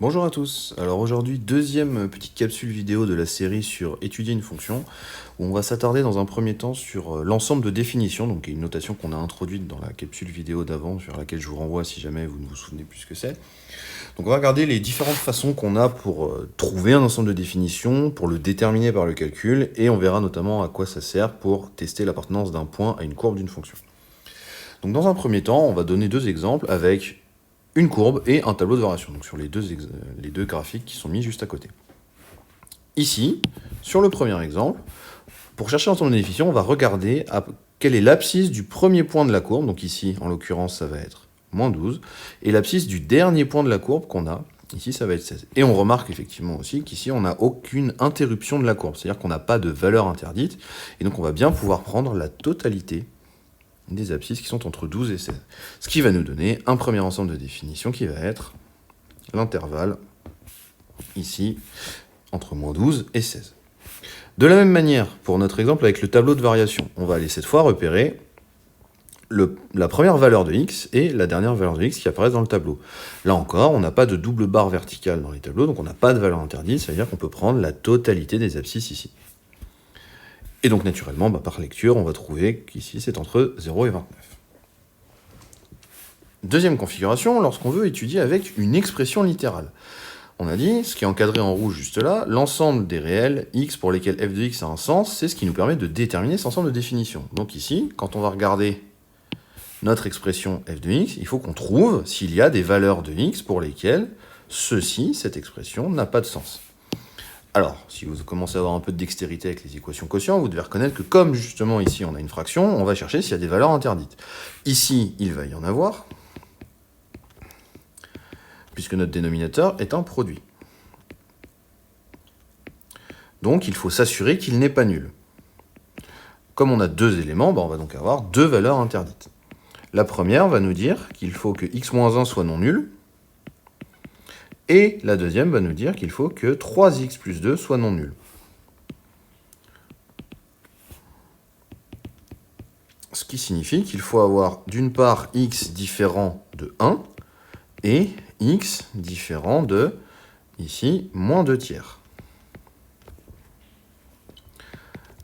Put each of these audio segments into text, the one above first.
Bonjour à tous, alors aujourd'hui deuxième petite capsule vidéo de la série sur étudier une fonction, où on va s'attarder dans un premier temps sur l'ensemble de définitions, donc une notation qu'on a introduite dans la capsule vidéo d'avant, sur laquelle je vous renvoie si jamais vous ne vous souvenez plus ce que c'est. Donc on va regarder les différentes façons qu'on a pour trouver un ensemble de définitions, pour le déterminer par le calcul, et on verra notamment à quoi ça sert pour tester l'appartenance d'un point à une courbe d'une fonction. Donc dans un premier temps, on va donner deux exemples avec une courbe et un tableau de variation, donc sur les deux graphiques qui sont mis juste à côté. Ici, sur le premier exemple, pour chercher l'ensemble de définitions, on va regarder quelle est l'abscisse du premier point de la courbe, donc ici, en l'occurrence, ça va être moins 12, et l'abscisse du dernier point de la courbe qu'on a, ici, ça va être 16. Et on remarque effectivement aussi qu'ici, on n'a aucune interruption de la courbe, c'est-à-dire qu'on n'a pas de valeur interdite, et donc on va bien pouvoir prendre la totalité des abscisses qui sont entre 12 et 16. Ce qui va nous donner un premier ensemble de définitions qui va être l'intervalle, ici, entre moins 12 et 16. De la même manière, pour notre exemple avec le tableau de variation, on va aller cette fois repérer la première valeur de x et la dernière valeur de x qui apparaissent dans le tableau. Là encore, on n'a pas de double barre verticale dans les tableaux, donc on n'a pas de valeur interdite, c'est-à-dire qu'on peut prendre la totalité des abscisses ici. Et donc naturellement, par lecture, on va trouver qu'ici c'est entre 0 et 29. Deuxième configuration, lorsqu'on veut étudier avec une expression littérale. On a dit, ce qui est encadré en rouge juste là, l'ensemble des réels x pour lesquels f de x a un sens, c'est ce qui nous permet de déterminer cet ensemble de définitions. Donc ici, quand on va regarder notre expression f de x, il faut qu'on trouve s'il y a des valeurs de x pour lesquelles cette expression, n'a pas de sens. Alors, si vous commencez à avoir un peu de dextérité avec les équations quotients, vous devez reconnaître que comme justement ici on a une fraction, on va chercher s'il y a des valeurs interdites. Ici, il va y en avoir, puisque notre dénominateur est un produit. Donc il faut s'assurer qu'il n'est pas nul. Comme on a deux éléments, on va donc avoir deux valeurs interdites. La première va nous dire qu'il faut que x-1 soit non nul, et la deuxième va nous dire qu'il faut que 3x plus 2 soit non nul. Ce qui signifie qu'il faut avoir d'une part x différent de 1 et x différent de, ici, moins 2 tiers.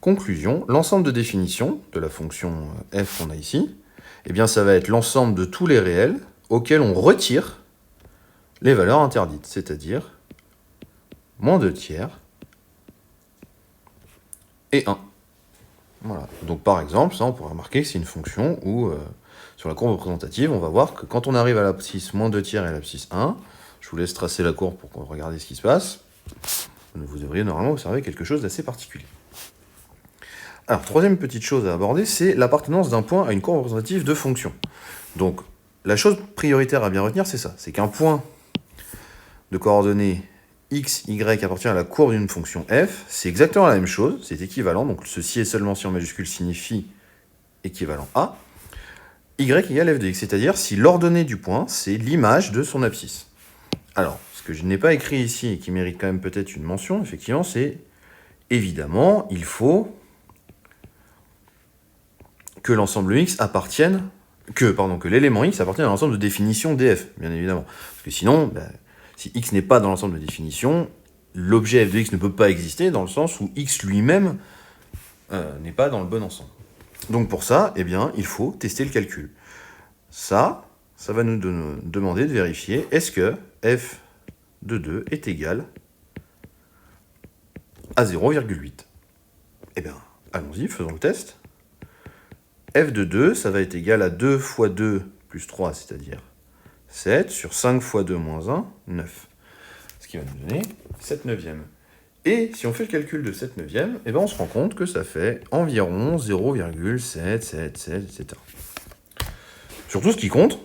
Conclusion, l'ensemble de définitions de la fonction f qu'on a ici, eh bien ça va être l'ensemble de tous les réels auxquels on retire les valeurs interdites, c'est-à-dire moins 2 tiers et 1. Voilà. Donc par exemple, ça on pourra remarquer que c'est une fonction où, sur la courbe représentative, on va voir que quand on arrive à l'abscisse moins 2 tiers et l'abscisse 1, je vous laisse tracer la courbe pour regarder ce qui se passe, vous devriez normalement observer quelque chose d'assez particulier. Alors, troisième petite chose à aborder, c'est l'appartenance d'un point à une courbe représentative de fonction. Donc, la chose prioritaire à bien retenir, c'est ça. C'est qu'un point de coordonnées x, y appartient à la courbe d'une fonction f, c'est exactement la même chose, c'est équivalent, donc ceci et seulement si en majuscule signifie équivalent à, y égale f de x, c'est-à-dire si l'ordonnée du point, c'est l'image de son abscisse. Alors, ce que je n'ai pas écrit ici et qui mérite quand même peut-être une mention, effectivement, c'est évidemment, il faut que l'ensemble x appartienne, que l'élément x appartienne à l'ensemble de définitions df, bien évidemment. Parce que sinon, si x n'est pas dans l'ensemble de définitions, l'objet f de x ne peut pas exister dans le sens où x lui-même n'est pas dans le bon ensemble. Donc pour ça, eh bien, il faut tester le calcul. Ça va nous demander de vérifier est-ce que f de 2 est égal à 0,8. Eh bien, allons-y, faisons le test. F de 2, ça va être égal à 2 fois 2 plus 3, c'est-à-dire 7, sur 5 fois 2 moins 1, 9. Ce qui va nous donner 7 neuvièmes. Et si on fait le calcul de 7 neuvièmes, eh ben on se rend compte que ça fait environ 0,777, etc. Surtout, ce qui compte,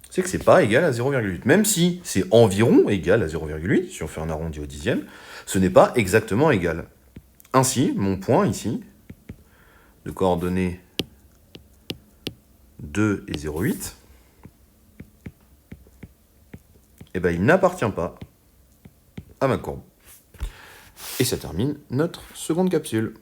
c'est que c'est pas égal à 0,8. Même si c'est environ égal à 0,8, si on fait un arrondi au dixième, ce n'est pas exactement égal. Ainsi, mon point ici, de coordonnées 2 et 0,8, eh ben, il n'appartient pas à ma courbe. Et ça termine notre seconde capsule.